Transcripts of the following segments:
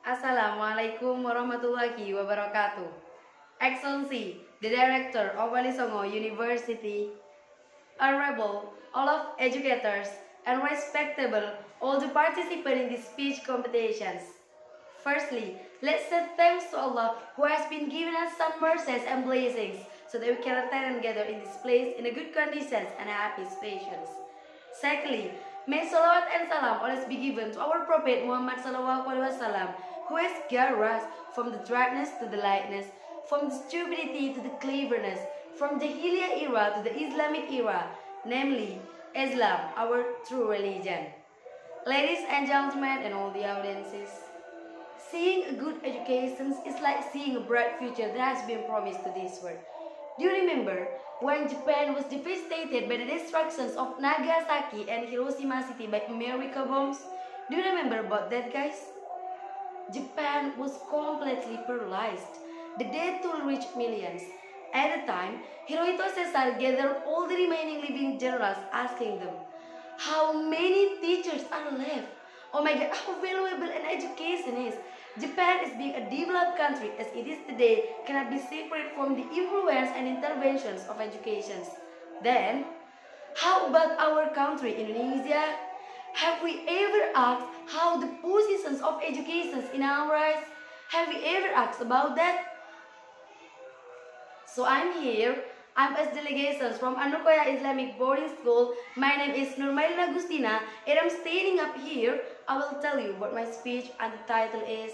Assalamualaikum warahmatullahi wabarakatuh. Excellency, the Director of Wali Songo University, honorable all of educators, and respectable all the participants in the speech competitions. Firstly, let's say thanks to Allah who has been giving us some mercies and blessings so that we can attend and gather in this place in a good conditions and happy situations. Secondly, may salawat and salam always be given to our Prophet Muhammad Sallallahu Alaihi Wasallam, who has guided us from the darkness to the lightness, from the stupidity to the cleverness, from the Jahiliyyah era to the Islamic era, namely Islam, our true religion. Ladies and gentlemen and all the audiences, seeing a good education is like seeing a bright future that has been promised to this world. Do you remember when Japan was devastated by the destructions of Nagasaki and Hiroshima city by American bombs? Do you remember about that, guys? Japan was completely paralyzed. The death toll reached millions. At the time, Hirohito Sessar gathered all the remaining living generals asking them, how many teachers are left? Oh my god, how valuable an education is. Japan is being a developed country as it is today cannot be separate from the influence and interventions of education. Then, how about our country, Indonesia? Have we ever asked how the positions of education in our eyes? Have we ever asked about that? So I'm here. I'm as delegations from Anukoya Islamic Boarding School. My name is Nurmailin Agustina and I'm standing up here. I will tell you about my speech and the title is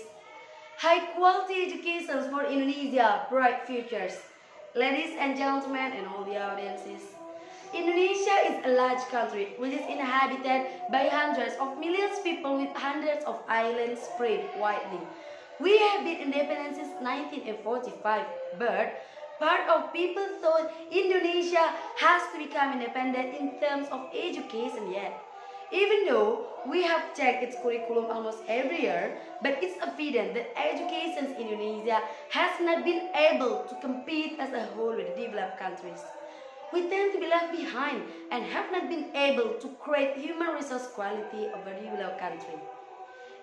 High Quality Education for Indonesia, Bright Futures. Ladies and gentlemen and all the audiences, Indonesia is a large country which is inhabited by hundreds of millions of people with hundreds of islands spread widely. We have been independent since 1945, but part of people thought Indonesia has to become independent in terms of education yet. Even though we have checked its curriculum almost every year, but it's evident that education in Indonesia has not been able to compete as a whole with developed countries. We tend to be left behind and have not been able to create human resource quality of a developed country.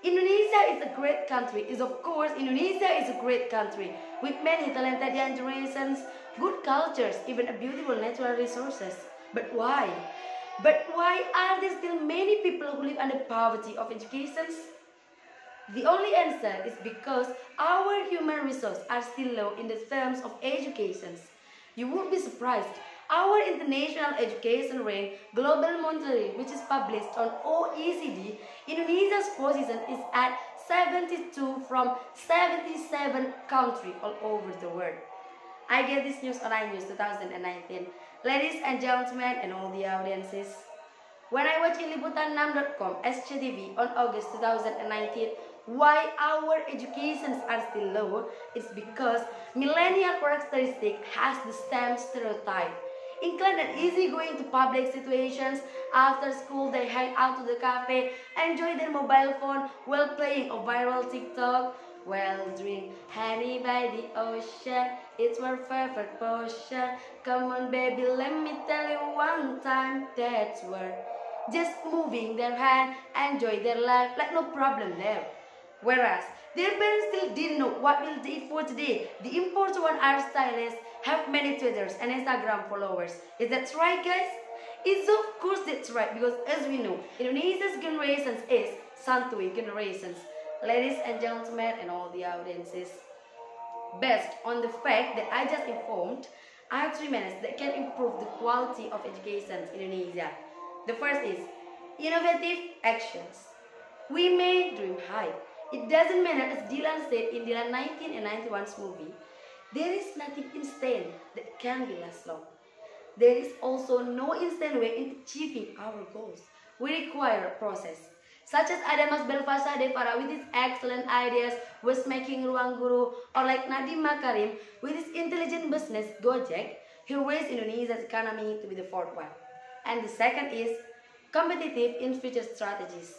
Indonesia is a great country. Indonesia is a great country with many talented young generations, good cultures, even a beautiful natural resources. But why? But why are there still many people who live under poverty of education? The only answer is because our human resources are still low in the terms of education. You would be surprised. Our international education rank, Global Monetary, which is published on OECD, Indonesia's position is at 72 from 77 countries all over the world. I get this news on iNews 2019. Ladies and gentlemen and all the audiences, when I watch in Liputan6.com SCTV on August 2019, why our educations are still low, it's because millennial characteristic has the same stereotype. Inclined and easy going to public situations, after school they hang out to the cafe, enjoy their mobile phone while playing a viral TikTok. Well, drink honey by the ocean, it's our favorite potion. Come on baby, let me tell you one time, that's where. Just moving their hand, enjoy their life like no problem there. Whereas, their parents still didn't know what will they eat for today. The important one are stylists, have many Twitters and Instagram followers. Is that right, guys? It's of course that's right, because as we know, Indonesia's generations is Santuy generations. Ladies and gentlemen and all the audiences, based on the fact that I just informed, I have 3 minutes that can improve the quality of education in Indonesia. The first is innovative actions. We may dream high. It doesn't matter, as Dylan said in Dylan 1991's movie, there is nothing instant that can be last long. There is also no instant way in achieving our goals. We require a process. Such as Adamas Belfasa Devara with his excellent ideas was making Ruang Guru, or like Nadiem Makarim with his intelligent business Gojek, he raised Indonesia's economy to be the fourth one. And the second is competitive in future strategies.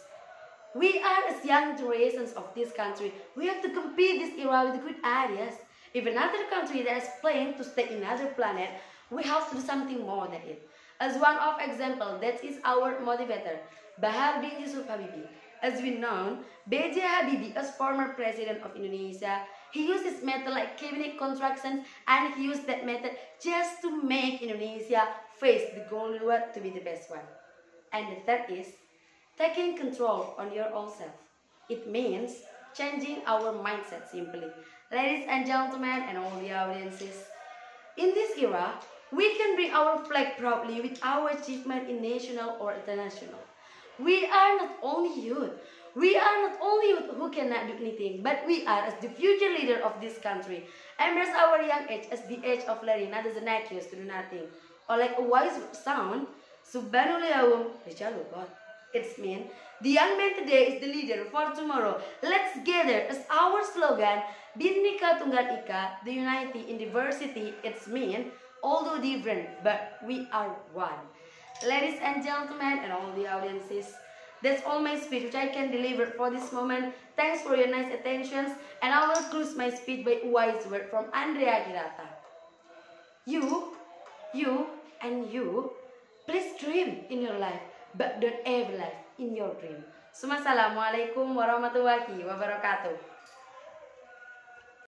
We are as young generations of this country. We have to compete this era with good ideas. If another country that is planning to stay in another planet, we have to do something more than it. As one of example, that is our motivator, Baharudin Yusuf Habibie. As we know, B.J. Habibie, as former president of Indonesia, he used this method like cabinet constructions, and he used that method just to make Indonesia face the golden road to be the best one. And the third is taking control on your own self. It means changing our mindset simply. Ladies and gentlemen and all the audiences, in this era, we can bring our flag proudly with our achievement in national or international. We are not only youth. We are not only youth who cannot do anything, but we are as the future leader of this country. Embrace our young age as the age of learning, not as an excuse to do nothing. Or like a wise sound, Subhanallah, God. It's mean, the young man today is the leader for tomorrow. Let's gather as our slogan, Bhinneka Tunggal Ika, the unity in diversity. It's mean, although different, but we are one. Ladies and gentlemen and all the audiences, that's all my speech which I can deliver for this moment. Thanks for your nice attentions, and I will close my speech by a wise word from Andrea Hirata. You, and you, please dream in your life, but don't ever live in your dream. Assalamualaikum warahmatullahi wabarakatuh.